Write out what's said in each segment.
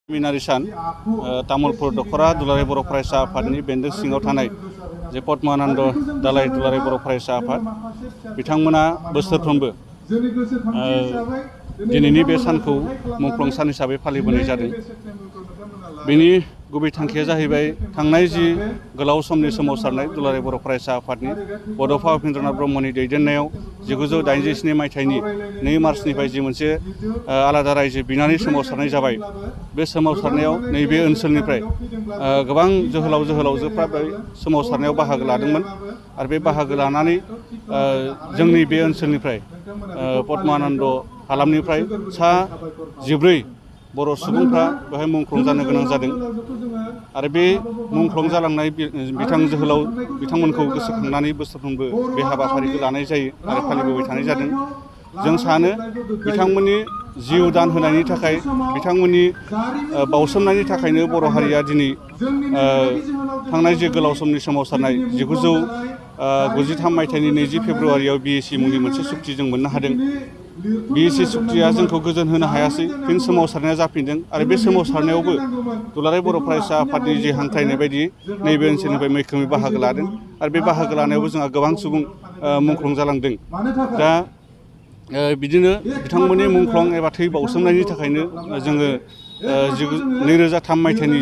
मिनारि सान तामुलपुर दखरा दुलाराय बर' फरायसा आफादनि बेन्दों सिङाव थानाय जे पद्मानन्द दालाय दुलाराय बर' फरायसा आफाद बिथांमोना बोसोरफ्रोमबो दिनैनि बे सानखौ मुंख्लं सान हिसाबै फालिबोनाय जादों। बेनि गुबै थांखिया जाहैबाय थांनाय जि गोलाव समनि सोमावसारनाय दुलाराय बर' फरायसा आफादनि बड'फा उपेन्द्रनाथ ब्रह्मनि दैदेननायाव 1987 मायथाइनि 2 मार्चनिफ्राय जि मोनसे आलादा रायजो बिनानै सोमावसारनाय जाबाय। बे सोमावसारनायाव नैबे ओनसोलनिफ्राय गोबां जोहोलाव जोहोलावजोफ्रा बे सोमावसारनायाव बाहागो लादोंमोन आरो बे बाहागो लानानै जोंनि बे ओनसोलनिफ्राय पद्मानन्द हालामनिफ्राय सा 14 बर' सुबुंफ्रा बेवहाय मुंख्लं जानो गोनां जादों आरो बे मुंख्लं जालांनाय बिथां जोहोलाव बिथांमोनखौ गोसोखांनानै बोसोरफ्रोमबो बे हाबाफारिखौ लानाय जायो आरो फालिबोबाय थानाय जादों। जों सानो बिथांमोननि जिउ दान होनायनि थाखाय बिथांमोननि बाउसोमनायनि थाखायनो बर' हारिया दिनै थांनाय जे गोलाव समनि सोमावसारनाय 1993 मायथाइनि 20 फेब्रुआरियाव BSC मुंनि मोनसे सुक्ति जों मोननो हादों। BSC सुक्तिया जोंखौ गोजोन होनो हायासै, फिन सोमावसारनाया जाफिनदों आरो बे सोमावसारनायावबो दुलाराय बर' फरायसा आफादनि जे हांख्रायनाय बायदि नैबे ओनसोलनिफ्राय मैखोमै बाहागो लादों आरो बे बाहागो लानायावबो जोंहा गोबां सुबुं मुंख्लं जालांदों। दा बिदिनो बिथांमोननि मुंख्लं एबा थै बाउसोमनायनि थाखायनो जोङो 2003 मायथाइनि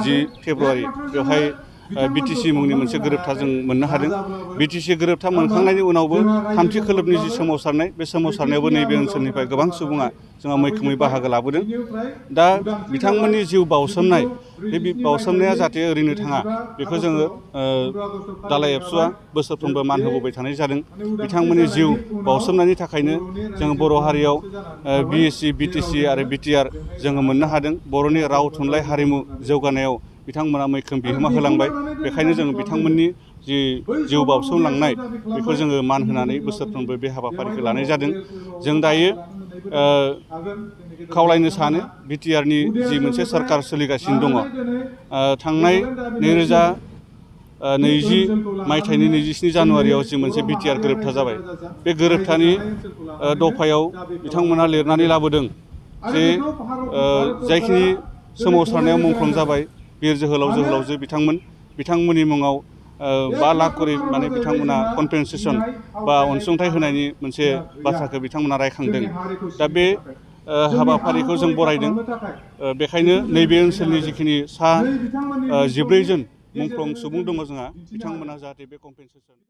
जि फेब्रुआरि बेवहाय BTC मुंनि मोनसे गोरोबथा जों मोननो हादों। BTC गोरोबथा मोनखांनायनि उनावबो थामथि खोलोबनि जि सोमावसारनाय बे सोमावसारनायावबो नैबे ओनसोलनिफ्राय गोबां सुबुङा जोंहा मैखोमै बाहागो लाबोदों। दा बिथांमोननि जिउ बाउसोमनाय बे बाउसोमनाया जाहाथे ओरैनो थाङा बेखौ जोङो दालाय एबसुआ बोसोरफ्रोमबो मान होबोबाय थानाय जादों। बिथांमोननि जिउ बाउसोमनायनि थाखायनो जों बर' हारियाव BSC BTC आरो BTR जोङो मोननो हादों। बर'नि राव थुनलाइ हारिमु जौगानायाव बिथांमोना मैखोम बिहोमा होलांबाय। बेखायनो जोङो बिथांमोननि जि जिउ बाउसोमलांनाय बेखौ जोङो मान होनानै बोसोरफ्रोमबो बे हाबाफारिखौ लानाय जादों। जों दायो खावलायनो सानो BTRनि जि मोनसे सरकार सोलिगासिनो दङ, थांनाय 2020 मायथाइनि 27 जानुवारियाव जि मोनसे BTR गोरोबथा जाबाय, बे गोरोबथानि दफायाव बिथांमोना लिरनानै लाबोदों जे जायखिनि सोमावसारनायाव मुंख्लं जाबाय बिर जोहोलाव जोहोलावजो बिथांमोननि मुङाव 5 लाख करि माने बिथांमोना कम्पेनसेसन बा अनसुंथाइ होनायनि मोनसे बाथ्राखौ बिथांमोना रायखांदों। दा बे हाबाफारिखौ जों बरायदों। बेखायनो नैबे ओनसोलनि जिखिनि सा 14 जन मुंख्लं सुबुं दङ जोंहा, बिथांमोना जाहाथे बे कम्पेनसेसन